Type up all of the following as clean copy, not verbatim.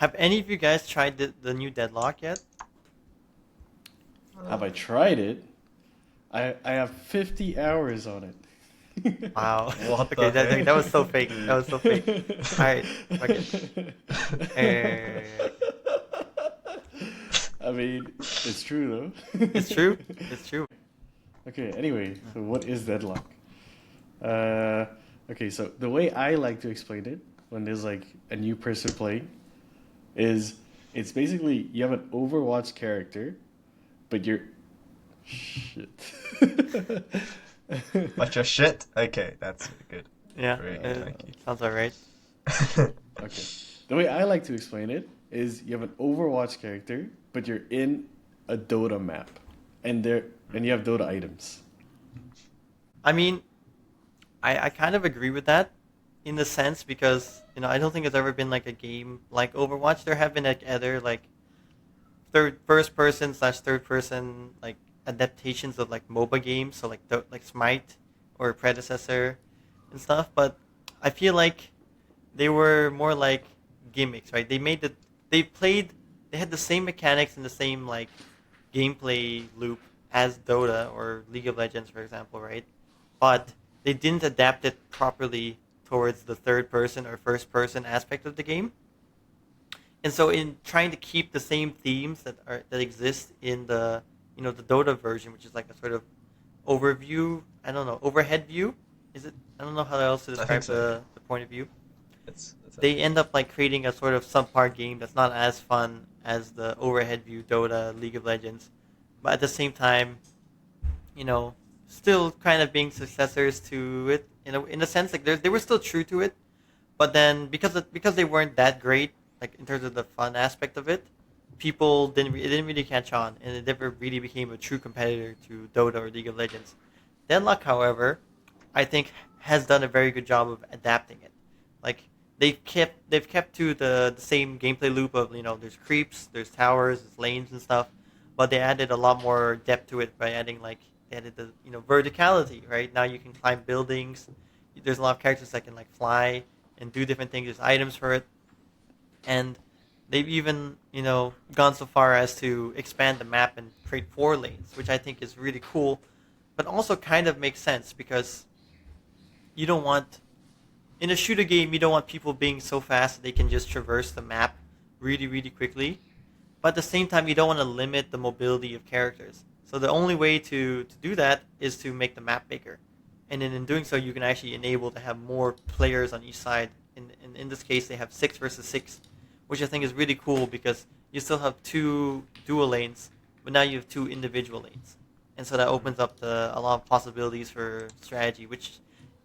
Have any of you guys tried the new Deadlock yet? Have I tried it? I have 50 hours on it. Wow. What Okay, the that was so heck? fake. That was so fake. All right, okay. Okay. I mean, it's true though. It's true. It's true. Okay, anyway, so what is Deadlock? Uh, okay, so the way I like to explain it when there's like a new person playing is it's basically you have an Overwatch character, but you're shit. But your shit? Okay, that's good. Yeah, Very good, thank sounds alright. you. Okay. The way I like to explain it is you have an Overwatch character, but you're in a Dota map, and there and you have Dota items. I mean, I kind of agree with that in the sense because I don't think there's ever been like a game like Overwatch. There have been like other like third first person slash third person like adaptations of like MOBA games, so like like Smite or predecessor and stuff. But I feel like they were more like gimmicks, right? They played they had the same mechanics and the same like gameplay loop as Dota or League of Legends, for example, right? But they didn't adapt it properly towards the third person or first person aspect of the game. And so in trying to keep the same themes that exist in the Dota version, which is like a sort of overview, I don't know, overhead view, is it? I don't know how else to I think describe so. the point of view. It's They end up like creating a sort of subpar game that's not as fun as the overhead view Dota, League of Legends, but at the same time, you know, still kind of being successors to it in a sense. Like they were still true to it, but then because they weren't that great, like in terms of the fun aspect of it, it didn't really catch on, and it never really became a true competitor to Dota or League of Legends. Deadlock, however, I think has done a very good job of adapting it. Like they've kept to the same gameplay loop of there's creeps, there's towers, there's lanes and stuff, but they added a lot more depth to it by adding like they added the verticality. Right now you can climb buildings. There's a lot of characters that can like fly and do different things. There's items for it, and they've even gone so far as to expand the map and create 4 lanes, which I think is really cool, but also kind of makes sense because you don't want in a shooter game you don't want people being so fast that they can just traverse the map really really quickly, but at the same time you don't want to limit the mobility of characters. So the only way to do that is to make the map bigger, and then in doing so you can actually enable to have more players on each side. In this case they have 6 versus 6, which I think is really cool because you still have 2 dual lanes, but now you have 2 individual lanes, and so that opens up a lot of possibilities for strategy. Which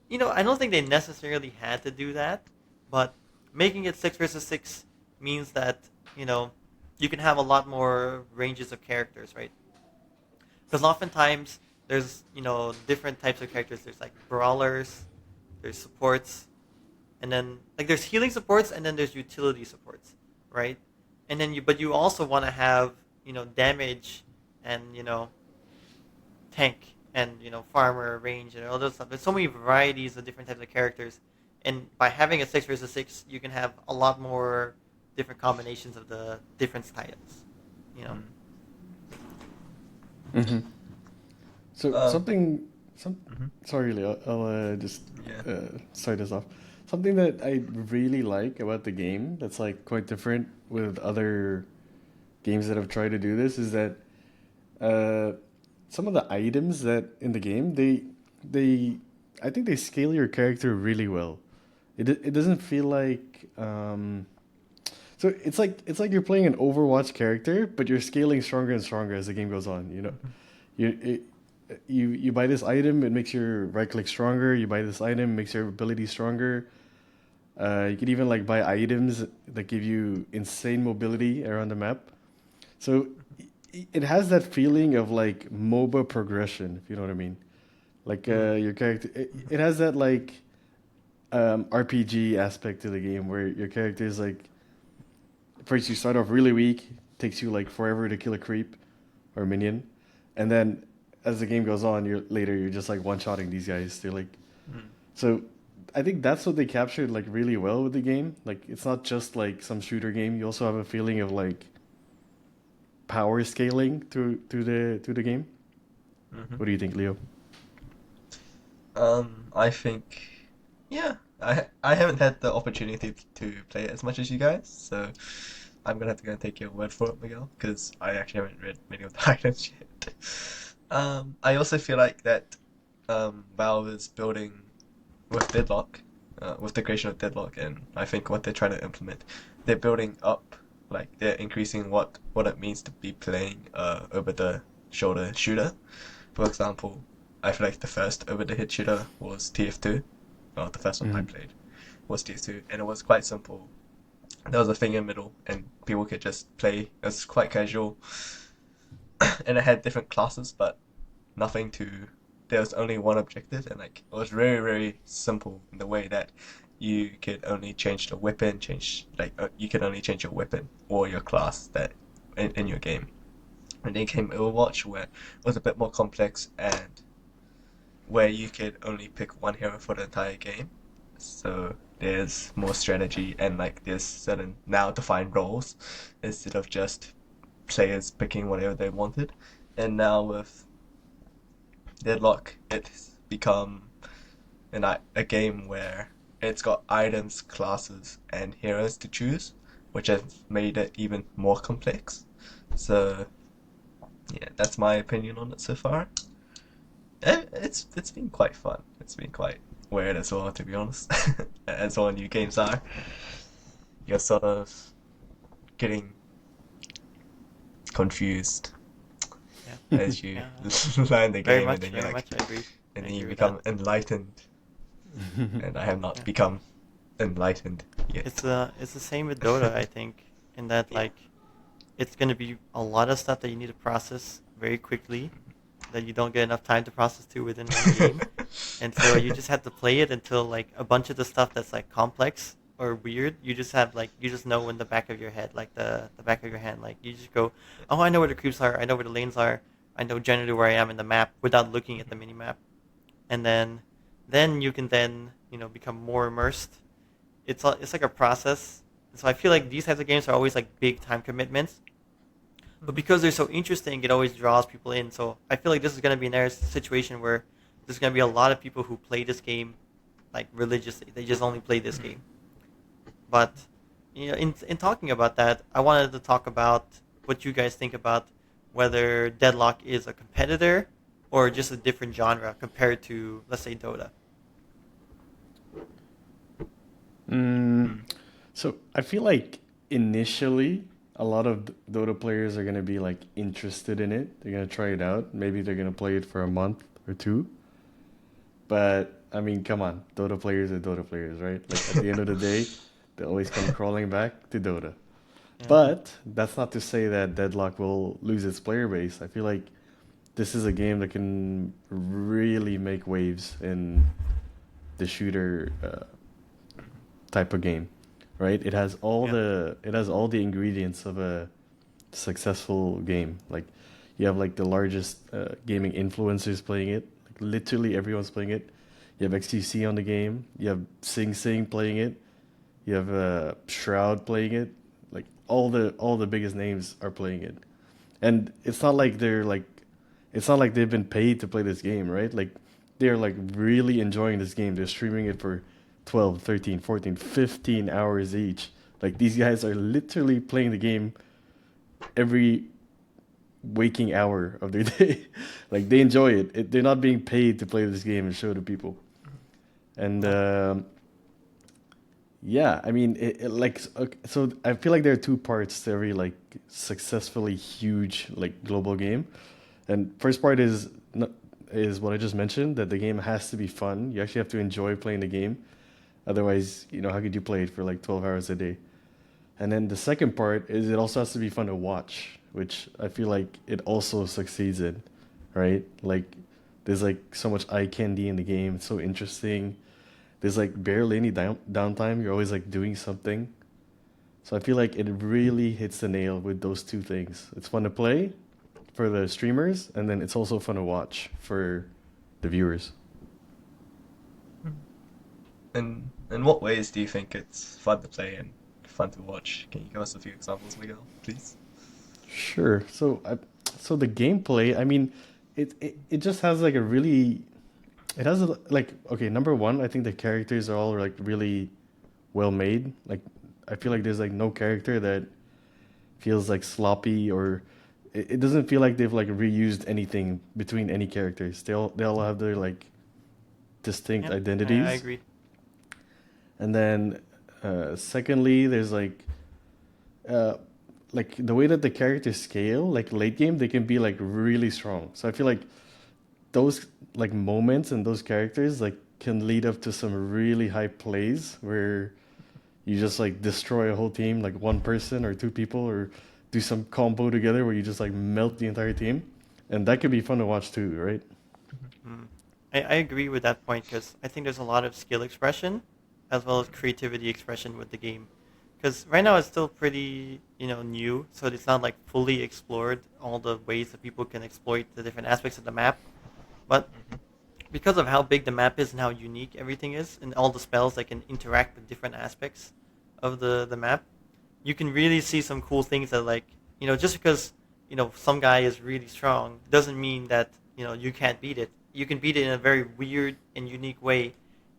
I don't think they necessarily had to do that, but making it 6 versus 6 means that you know you can have a lot more ranges of characters, right? Because oftentimes there's different types of characters. There's like brawlers, there's supports, and then like there's healing supports, and then there's utility supports, right? And then you also want to have damage and tank and farmer range and all those stuff. There's so many varieties of different types of characters, and by having a 6 versus 6, you can have a lot more different combinations of the different styles. You know. Mm. Hmm. So Um, some mhm. sorry, Leo, I'll just Yeah. start this off. Something that I really like about the game that's like quite different with other games that have tried to do this is that uh, some of the items that in the game they I think they scale your character really well. It doesn't feel like so it's like you're playing an Overwatch character, but you're scaling stronger and stronger as the game goes on. You buy this item, it makes your right click stronger. You buy this item, it makes your ability stronger. You can even like buy items that give you insane mobility around the map. So it has that feeling of like MOBA progression, if you know what I mean. Like Mm. your character, it has that like RPG aspect to the game where your character is like first you start off really weak, takes you like forever to kill a creep or a minion, and then as the game goes on, you're just like one shotting these guys. They're like Mm. so I think that's what they captured like really well with the game. Like it's not just like some shooter game. You also have a feeling of like power scaling through the game. Hmm. What do you think, Leo? I think, yeah, I haven't had the opportunity to play it as much as you guys, so I'm gonna have to go and take your word for it, Miguel, because I actually haven't read many of the items yet. I also feel like that Valve is building with Deadlock, with the creation of Deadlock, and I think what they're trying to implement, they're building up, like they're increasing what it means to be playing over the shoulder shooter. For example, I feel like the first over the head shooter was TF2. Well, the first one I Hmm. played was TF2, and it was quite simple. There was a thing in the middle, and people could just play. It was quite casual, and it had different classes, but nothing to. There was only one objective, and like it was very very simple in the way that you could only change the weapon, you could only change your weapon or your class that in your game. And then came Overwatch, where it was a bit more complex and where you could only pick one hero for the entire game. So there's more strategy and like there's certain now defined roles instead of just players picking whatever they wanted. And now with Deadlock, it's become a game where it's got items, classes, and heroes to choose, which has made it even more complex. So yeah, that's my opinion on it so far. It's been quite fun. It's been quite weird as well, to be honest. As all new games are, you're sort of getting confused Yeah, as you yeah, learn the game, and then you're very like, much. I and then you agree with that. become enlightened. And I have not Yeah, become enlightened yet. it's the same with Dota. I think in that like it's gonna be a lot of stuff that you need to process very quickly that you don't get enough time to process to within one game. And so you just have to play it until like a bunch of the stuff that's like complex or weird, you just have like you just know in the back of your head, like the back of your hand, like you just go, oh, I know where the creeps are, I know where the lanes are, I know generally where I am in the map without looking at the mini map, and then you can then become more immersed. It's like a process. So I feel like these types of games are always like big time commitments, but because they're so interesting, it always draws people in. So I feel like this is going to be another situation where there's going to be a lot of people who play this game like religiously. They just only play this game. But in talking about that, I wanted to talk about what you guys think about whether Deadlock is a competitor or just a different genre compared to, let's say, Dota. Mm, Mm. so I feel like initially a lot of Dota players are gonna be like interested in it. They're gonna try it out. Maybe they're gonna play it for a month or two. But I mean, come on, Dota players are Dota players, right? Like at the end of the day, they always come crawling back to Dota. Yeah. But that's not to say that Deadlock will lose its player base. I feel like this is a game that can really make waves in the shooter type of game, right? Yeah. It has all the ingredients of a successful game. Like you have like the largest gaming influencers playing it. Like literally everyone's playing it. You have XTC on the game. You have Sing Sing playing it. You have Shroud playing it. Like all the biggest names are playing it. And it's not like they've been paid to play this game, right? Like they're like really enjoying this game. They're streaming it for 12, 13, 14, 15 hours each. Like these guys are literally playing the game every waking hour of their day. Like they enjoy it. They're not being paid to play this game and show to people. And Yeah. yeah, I mean, so I feel like there are two parts to every like successfully huge like global game. And first part is what I just mentioned, that the game has to be fun. You actually have to enjoy playing the game. Otherwise, how could you play it for like 12 hours a day? And then the second part is it also has to be fun to watch, which I feel like it also succeeds in, right? Like there's like so much eye candy in the game. It's so interesting. There's like barely any downtime. You're always like doing something. So I feel like it really hits the nail with those two things. It's fun to play for the streamers, and then it's also fun to watch for the viewers. And in what ways do you think it's fun to play and fun to watch? Can you give us a few examples, Miguel, please? Sure. So the gameplay, I mean, it just has like a really, it has a, like, okay, number one, I think the characters are all like really well made. Like, I feel like there's like no character that feels like sloppy, or it doesn't feel like they've like reused anything between any characters. They all have their like distinct Yep, I identities. agree. And then secondly, there's uh, like the way that the characters scale, like late game, they can be like really strong. So I feel like those like moments and those characters like can lead up to some really high plays where you just like destroy a whole team, like one person or two people, or do some combo together where you just like melt the entire team, and that could be fun to watch too, right? Mm. I agree with that point because I think there's a lot of skill expression as well as creativity expression with the game. Because right now it's still pretty, new, so it's not like fully explored all the ways that people can exploit the different aspects of the map. But because of how big the map is and how unique everything is, and all the spells that can interact with different aspects of the map, you can really see some cool things that like, just because, some guy is really strong doesn't mean that, you can't beat it. You can beat it in a very weird and unique way,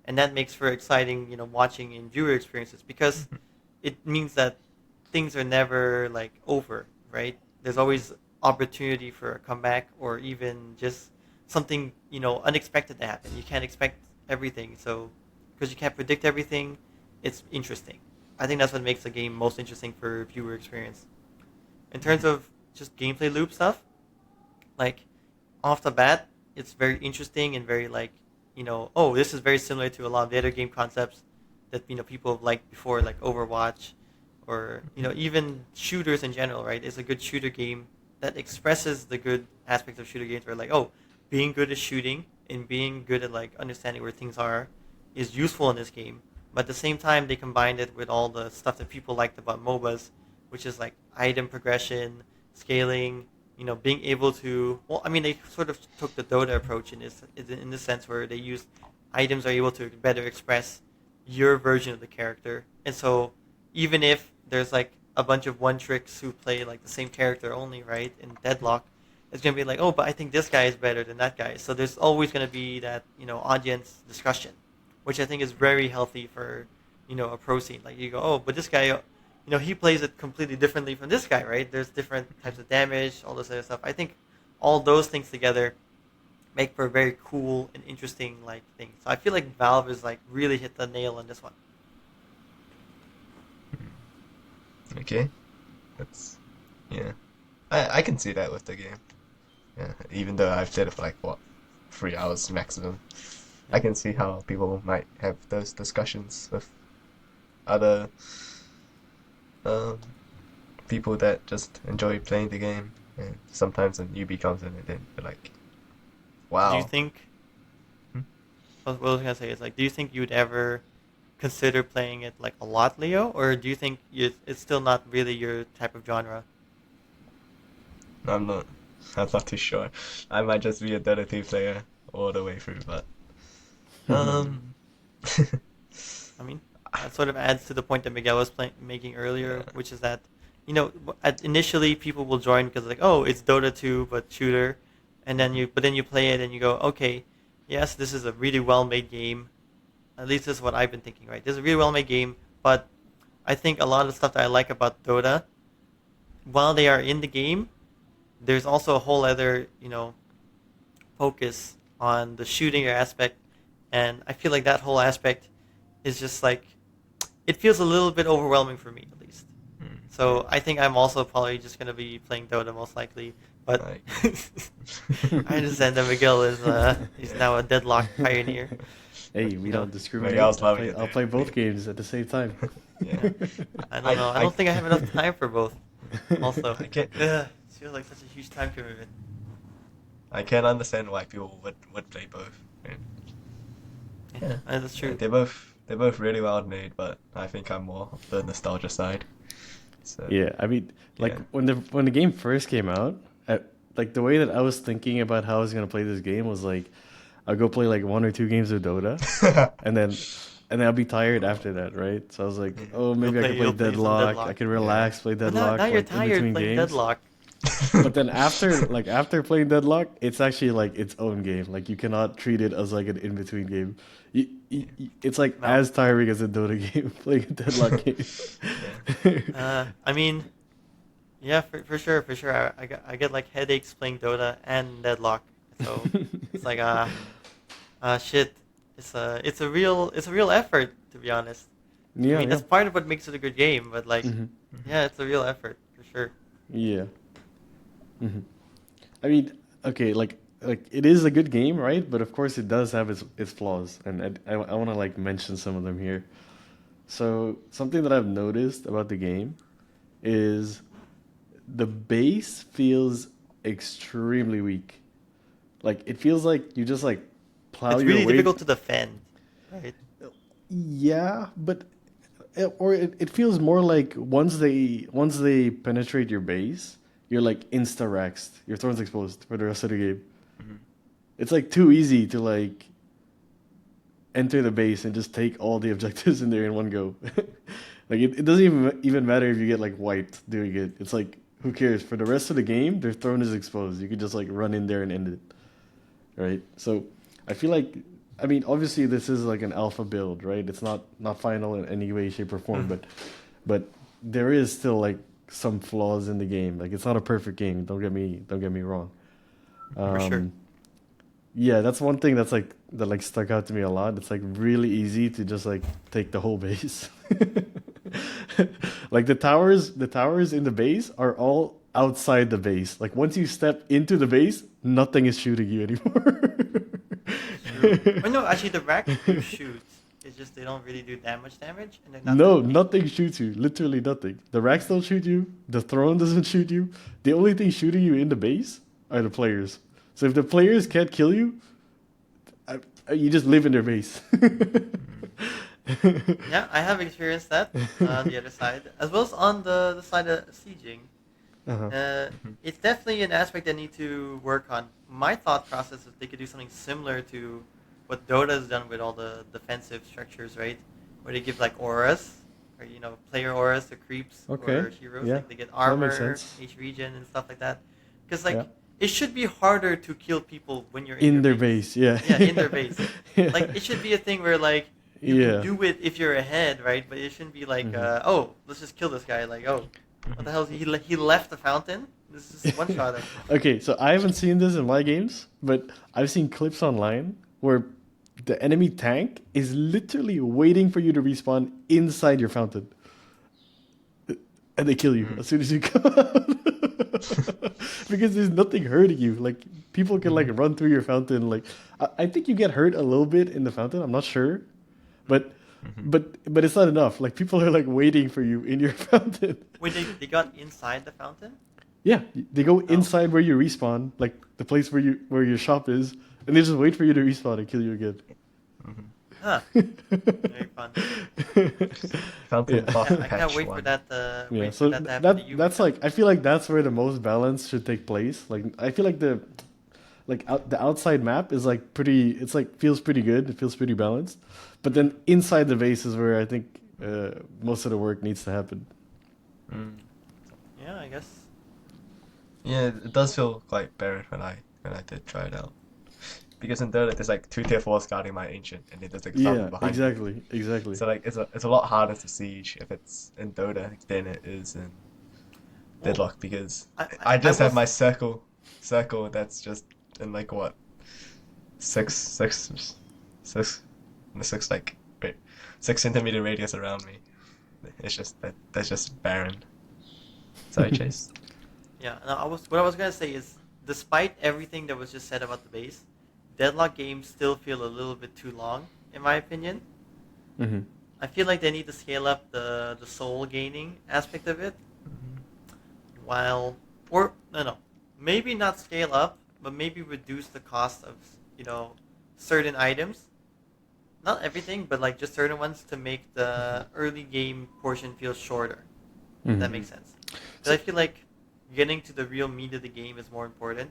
and that makes for exciting, watching and viewer experiences because it means that things are never like over, right? There's always opportunity for a comeback or even just something, unexpected to happen. You can't expect everything, so because you can't predict everything, it's interesting. I think that's what makes the game most interesting for viewer experience. In terms of just gameplay loop stuff, like off the bat, it's very interesting and very like, oh, this is very similar to a lot of the other game concepts that people have liked before, like Overwatch, or even shooters in general. Right? It's a good shooter game that expresses the good aspects of shooter games. Where like, oh, being good at shooting and being good at like understanding where things are is useful in this game. But at the same time, they combined it with all the stuff that people liked about MOBAs, which is like item progression, scaling, being able to. Well, I mean, they sort of took the Dota approach in this sense where they used items are able to better express your version of the character, and so even if there's like a bunch of one tricks who play like the same character only, right? In Deadlock, it's gonna be like, oh, but I think this guy is better than that guy. So there's always gonna be that audience discussion, which I think is very healthy for a pro scene. Like you go, oh, but this guy, he plays it completely differently from this guy, right? There's different types of damage, all this other stuff. I think all those things together make for a very cool and interesting like thing. So I feel like Valve is like really hit the nail on this one. Okay, that's yeah. I can see that with the game. Yeah, even though I've played it for like what, 3 hours maximum. I Yeah. can see how people might have those discussions with other um, people that just enjoy playing the game. And sometimes a newbie comes in and then they're like, Do you "Wow." think? Hmm? What I was gonna say is like, do you think you'd ever consider playing it like a lot, Leo, or do you think it's still not really your type of genre? I'm not. I'm not too sure. I might just be a Dota 2 player all the way through, but um, I mean, that sort of adds to the point that Miguel was making earlier, yeah. which is that, initially people will join because like, oh, it's Dota 2 but shooter, but then you play it and you go, okay, yes, this is a really well made game. At least this is what I've been thinking, right? This is a really well made game, but I think a lot of the stuff that I like about Dota, while they are in the game, there's also a whole other, focus on the shooting aspect, and I feel like that whole aspect is just like it feels a little bit overwhelming for me at least. Hmm. So I think I'm also probably just gonna be playing Dota most likely, but Like, I understand that Miguel is yeah. now a Deadlock pioneer. But Hey, we don't discriminate. Miguel's loving it, I'll dude. play both games at the same time. Yeah. I don't I, know. I I, don't think I have enough time for both. Also, I can't, it feels like such a huge time commitment. I can't understand why people would play both. And Yeah, yeah, that's yeah, true. they're both really well made, but I think I'm more of the nostalgia side. So Yeah, I mean, like yeah. when the game first came out, like the way that I was thinking about how I was gonna play this game was like, I'll go play like one or two games of Dota, and then and then I'll be tired Oh, after that, right? So I was like, yeah. oh, maybe I could play You'll play some Deadlock. I Deadlock. could Yeah. relax, play But now Deadlock you're like in tired between playing games. Deadlock. But then after playing Deadlock, it's actually like its own game. Like you cannot treat it as like an in between game. It's like No. as tiring as a Dota game playing a Deadlock game. Yeah. I mean, yeah, for sure, for sure. I get like headaches playing Dota and Deadlock. So it's like shit. It's a real effort, to be honest. I Yeah, mean, yeah. that's part of what makes it a good game, but like, Hmm. Mhm. yeah, it's a real effort for sure. Yeah. Hmm. I mean, okay, like it is a good game, right? But of course, it does have its flaws, and I want to like mention some of them here. So something that I've noticed about the game is the base feels extremely weak. Like it feels like you just like plow It's your really way. difficult to defend, right? Yeah, but it feels more like once they penetrate your base, you're like insta rexed. Your throne's exposed for the rest of the game. Mhm. It's like too easy to like enter the base and just take all the objectives in there in one go. Like it doesn't even matter if you get like wiped doing it. It's like who cares? For the rest of the game, their throne is exposed. You could just like run in there and end it, right? So I feel like I mean obviously this is like an alpha build, right? It's not final in any way, shape, or form, Mhm. but there is still like some flaws in the game. Like it's not a perfect game. Don't get me wrong. For sure. Um, yeah, that's one thing that like stuck out to me a lot. It's like really easy to just like take the whole base. Like the towers in the base are all outside the base. Like once you step into the base, nothing is shooting you anymore. True. Or no, actually, the racks do shoot. It's just they don't really do that much damage, and they're not No, that big. nothing shoots you. Literally nothing. The racks don't shoot you. The throne doesn't shoot you. The only thing shooting you in the base are the players. So if the players can't kill you, you just live in their base. Mhm. Yeah, I have experienced that on the other side, as well as on the side of sieging. Uh-huh. Mhm. It's definitely an aspect they need to work on. My thought process is they could do something similar to what Dota has done with all the defensive structures, right? Where they give like auras, or player auras to creeps Okay. or heroes. Yeah, Like they get that makes armor, sense. H regen, and stuff like that. Because Yeah. like it should be harder to kill people when you're in In your their base. base. Yeah. Yeah, in their Yeah. base. Like Yeah. it should be a thing where like you can Yeah. do it if you're ahead, right? But it shouldn't be like, Hmm. oh, let's just kill this guy. Like, oh, what the Mhm. hell? He left the fountain. This is just one shot him. Okay, so I haven't seen this in my games, but I've seen clips online where the enemy tank is literally waiting for you to respawn inside your fountain, and they kill you Mm. as soon as you come out. Because there's nothing hurting you. Like people can like Mhm. run through your fountain. Like I think you get hurt a little bit in the fountain. I'm not sure, but Mhm. but it's not enough. Like people are like waiting for you in your fountain. Wait, they got inside the fountain? Yeah, they go Oh, inside where you respawn, like the place where your shop is, and they just wait for you to respawn and kill you again. Mhm. huh. Very fun. Fountain Yeah. buff I can't patch wait for one. that. Yeah, Wait for so that to happen to you, that's Miguel. like I feel like that's where the most balance should take place. Like I feel like the outside map is like pretty. It's like feels pretty good. It feels pretty balanced, but Mm. then inside the base is where I think most of the work needs to happen. Mm. Yeah, I guess. Yeah, it does feel quite barren when I did try it out. Because in Dota, there's like two tier fours guarding my ancient, and then there's like some Yeah, behind me. exactly. So like it's a lot harder to siege if it's in Dota than it is in Well, Deadlock because I, I, I I just have was. my circle that's just in like what six six like wait 6 centimeter radius around me. It's just that's just barren. Sorry, Chase. Yeah, no, what I was gonna say is, despite everything that was just said about the base, Deadlock games still feel a little bit too long, in my opinion. Hmm. I feel like they need to scale up the soul gaining aspect of it, Mhm. while or no, maybe not scale up, but maybe reduce the cost of certain items. Not everything, but like just certain ones to make Mhm. the early game portion feel shorter. If that Hmm. Mhm. makes sense. Because So, I feel like getting to the real meat of the game is more important.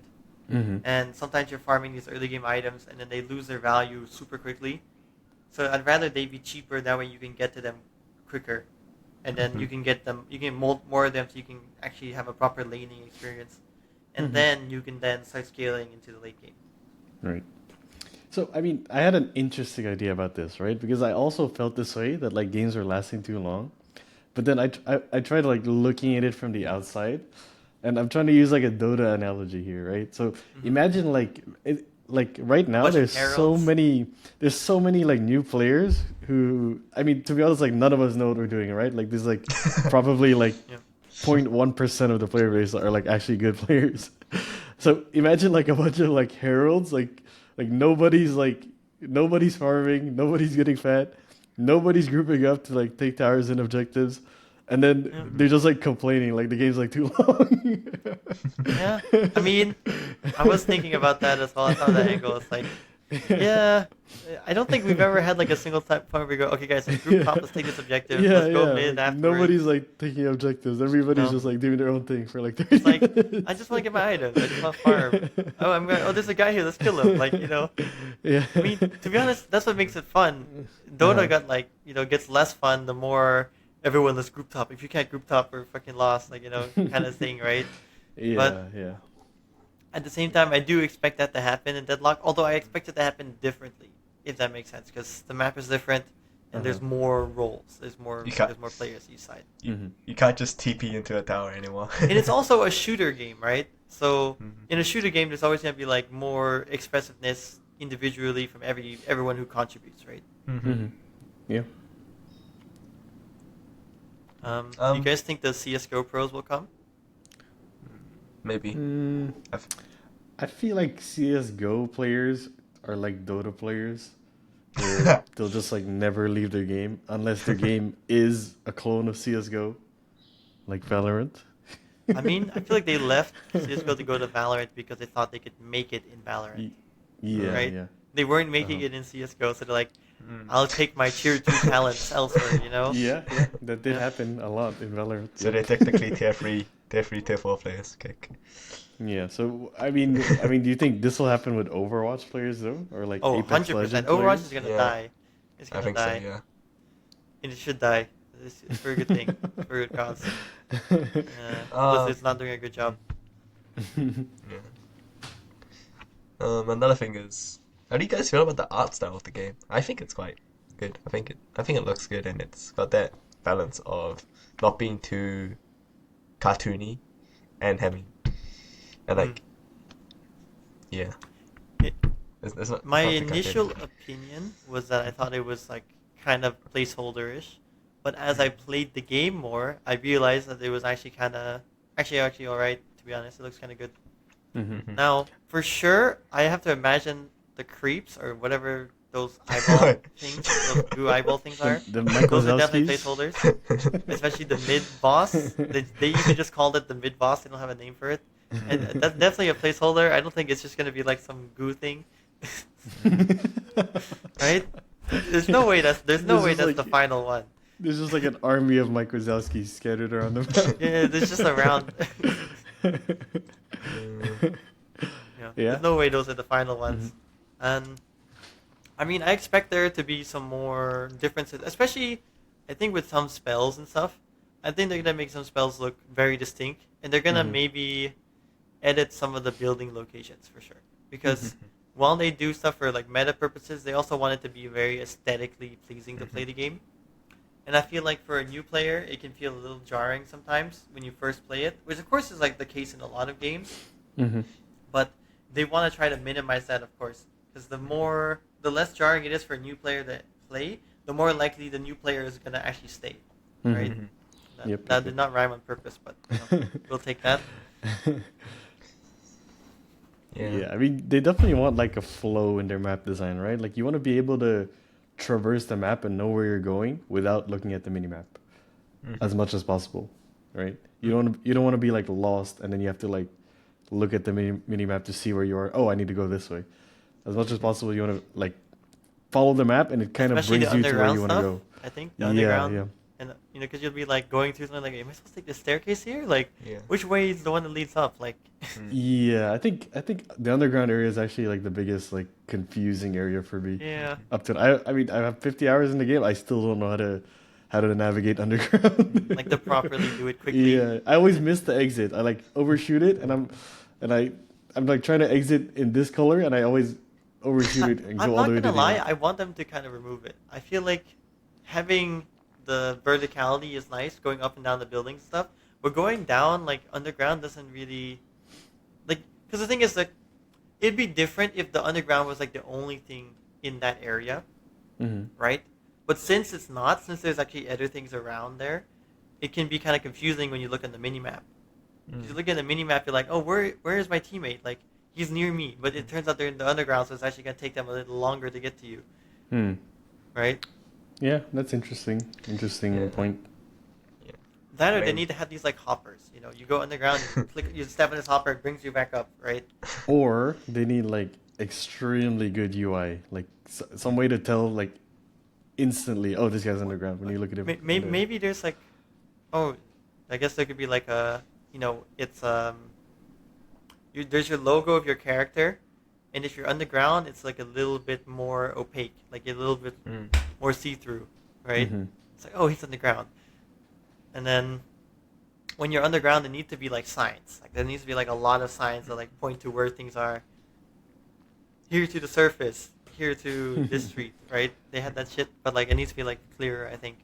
hmm. And sometimes you're farming these early game items, and then they lose their value super quickly. So I'd rather they be cheaper. That way you can get to them quicker, and then you Hmm. can get them. You can mold more of them, so you can actually have a proper laning experience, and Hmm. then you can then start scaling into the late game. Right. So, I mean, I had an interesting idea about this, right? Because I also felt this way that like games were lasting too long. But then I tried like looking at it from the outside, and I'm trying to use like a Dota analogy here, right? So Hmm. imagine like right A now bunch of heralds. there's so many like new players who, I mean, to be honest, like none of us know what we're doing, right? Like there's like probably like Yeah. 0.1% of the player base are like actually good players. So imagine like a bunch of like heralds, like nobody's farming, nobody's getting fat, nobody's grouping up to like take towers and objectives, and then Yeah. they're just like complaining like the game's like too long. Yeah. I mean, I was thinking about that as well. I thought that angle. It's like, yeah, I don't think we've ever had like a single time point where we go, okay, guys, let's group top, Yeah. let's take this objective, Yeah, let's go yeah. mid Like nobody's afterwards. like taking objectives. Everybody's No, just like doing their own thing for like it's 30 like I just want to minutes. get my items. I just want to farm. Oh, I'm going. Oh, there's a guy here. Let's kill him. Like Yeah. I mean, to be honest, that's what makes it fun. Dota Uh-huh. got like gets less fun the more everyone is group top. If you can't group top, we're fucking lost. Like kind of thing, right? But Yeah, yeah. at the same time, I do expect that to happen in Deadlock. Although I expect it to happen differently, if that makes sense, because the map is different and Uh-huh. there's more roles. There's more You can't there's more players each side, Hmm. you can't just TP into a tower anymore. and it's also a shooter game, right? So Mhm. in a shooter game, there's always gonna be like more expressiveness individually from everyone who contributes, right? Hmm. Yeah. Do you guys think the CS:GO pros will come? Maybe. Mm, I've- I feel like CS:GO players are like Dota players, where they'll just like never leave their game unless their game is a clone of CS:GO, like Valorant. I mean, I feel like they left CS:GO to go to Valorant because they thought they could make it in Valorant, Y- Yeah, right? yeah. They weren't making Uh-huh. it in CS:GO, so they're like, Mm. I'll take my tier 2 talents elsewhere, you know? Yeah, yeah. That did Yeah. happen a lot in Valorant. So Yeah. they're technically tier 4 players. Okay. Yeah, so I mean, do you think this will happen with Overwatch players though, or like Oh, Apex 100%. Legend Overwatch is players? gonna Yeah, die. It's I gonna think so. die. Yeah. And it should die. It's for a good thing. It's for a good cause. Uh, Blizzard's not doing a good job. yeah. Another thing is, how do you guys feel about the art style of the game? I think it's quite good. I think it looks good, and it's got that balance of not being too cartoony and heavy, and Mm. like, yeah, It, it's my not too initial cartoony. opinion was that I thought it was like kind of placeholder-ish, but as I played the game more, I realized that it was actually kind of actually all right. To be honest, it looks kind of good. Hmm. Mhm. Now, for sure, I have to imagine the creeps or whatever those eyeball things, those goo eyeball things are. The Michael Those are definitely Zalskis. placeholders, especially the mid boss. They even just called it the mid boss. They don't have a name for it, and that's definitely a placeholder. I don't think it's just gonna be like some goo thing, right? There's no way There's just that's like the final one. there's just like an army of Mike Wazowskis scattered around the map. Yeah, there's just around. Yeah. There's no way those are the final ones. Mhm. And I mean, I expect there to be some more differences, especially I think with some spells and stuff. I think they're gonna make some spells look very distinct, and they're gonna Mhm. maybe edit some of the building locations for sure. Because Mhm. while they do stuff for like meta purposes, they also want it to be very aesthetically pleasing to play the game. And I feel like for a new player, it can feel a little jarring sometimes when you first play it, which of course is like the case in a lot of games. Hmm. But they want to try to minimize that, of course, because the less jarring it is for a new player to play, the more likely the new player is gonna actually stay, right? Mhm. That, Yep, that yep, did yep. not rhyme on purpose, but we'll take that. Yeah. Yeah, I mean, they definitely want like a flow in their map design, right? Like you want to be able to traverse the map and know where you're going without looking at the minimap Mhm. as much as possible, right? You don't want to be like lost and then you have to like look at the minimap to see where you are. Oh, I need to go this way. As much as possible, you want to like follow the map and it kind of Especially brings the you to where underground you want to stuff. go. I think the Yeah, underground yeah. and because you'll be like going through something like, am I supposed to take the staircase here? Like, Yeah. which way is the one that leads up? Like, Mm. Yeah, I think the underground area is actually like the biggest like confusing area for me. yeah, Up to I mean I have 50 hours in the game. I still don't know how to navigate underground. like to properly do it quickly. Yeah, I always miss the exit. I like overshoot it, and I'm like trying to exit in this color, and I always overshoot it and I'm go all not the way to gonna the lie, end. I want them to kind of remove it. I feel like having the verticality is nice, going up and down the building stuff, but going down like underground doesn't really like. Because the thing is like, it'd be different if the underground was like the only thing in that area, Hmm. right? But since it's not, since there's actually other things around there, it can be kind of confusing when you look at the mini map. If you Mm. look at the mini map, you're like, oh, where is my teammate? Like he's near me, but it turns out they're in the underground, so it's actually gonna take them a little longer to get to you, Hmm. right? Yeah, that's interesting. Interesting Yeah. point. Yeah. That I or they mean, need to have these like hoppers. You go underground, you click, you step in this hopper, it brings you back up, right? Or they need like extremely good UI, like some way to tell like instantly, oh, this guy's underground when you look at him. in the- Maybe there's like, oh, I guess there could be like a, it's there's your logo of your character, and if you're underground, it's like a little bit more opaque, like a little bit mm. more see-through, right? Mhm. It's like, oh, he's underground, and then when you're underground, there need to be like signs. Like there needs to be like a lot of signs that like point to where things are. Here to the surface, here to this street, right? They had that shit, but like it needs to be like clearer, I think.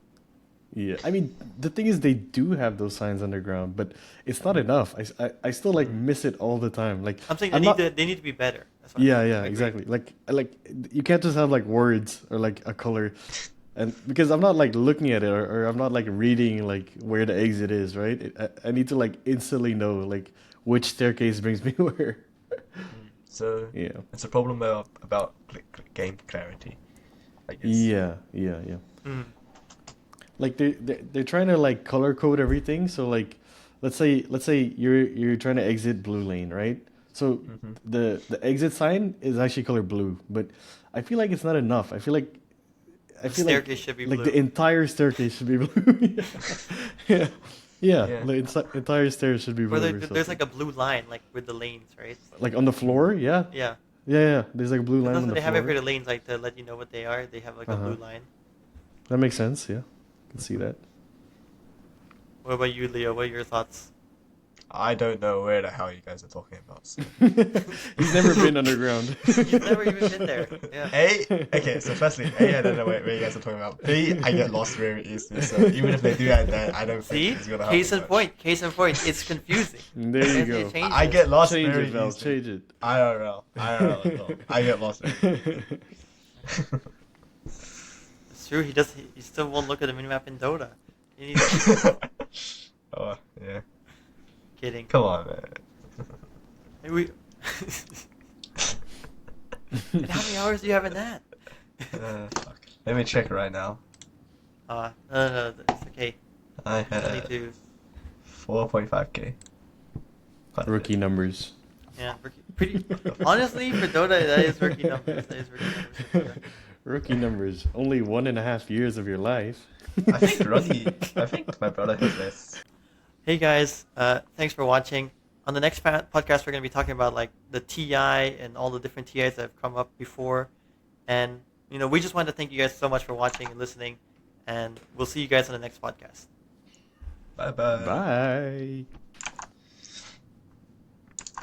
Yeah, I mean, the thing is, they do have those signs underground, but it's not enough. I still like Mm. miss it all the time. Like, I'm saying I'm not. they need to be better. That's what I'm Yeah, saying. yeah, I agree. exactly. Like you can't just have like words or like a color, and because I'm not like looking at it or I'm not like reading like where the exit is, right? I need to like instantly know like which staircase brings me where. Mm. So Yeah, it's a problem about game clarity, I guess. yeah, yeah, yeah. Mm. Like they're trying to like color code everything. So like, let's say you're trying to exit blue lane, right? So Hmm. the exit sign is actually color blue, but I feel like it's not enough. I The feel like staircase should be like blue. the entire staircase should be blue. Yeah, yeah. Yeah. The entire stairs should be Or blue or there's something. like a blue line, like with the lanes, right? Like on the floor, yeah, Yeah. yeah, yeah. There's like a blue line That's on what the they have it for floor. the lanes, like to let you know what they are. They have like a Uh-huh. blue line. That makes sense. Yeah, can see that. What about you, Leo? What are your thoughts? I don't know where the hell you guys are talking about. So. He's never been underground. You've never even been there. Yeah. A, okay, so firstly, A, I don't know where you guys are talking about. B, I get lost very easily, so even if they do add that, I don't See? think it's gonna help Case me in much. point. Case in point. It's confusing. There you They go. change I it. get lost Change very it, Val. easily. Change it. IRL at all. I get lost very easily. It's true. He still won't look at the minimap in Dota. He needs Oh, yeah. kidding. Come on, man. Hey, we. And how many hours do you have in that? Fuck. Let me check right now. No, it's okay. I I need had to. 4.5k. Rookie numbers. Yeah, pretty. Honestly, for Dota, that is rookie numbers. That is rookie numbers for Dota. Rookie numbers. Only 1.5 years of your life. I think my brother has less. Hey guys, thanks for watching. On the next podcast, we're going to be talking about like the TI and all the different TIs that have come up before, and we just want to thank you guys so much for watching and listening, and we'll see you guys on the next podcast. Bye bye. Bye.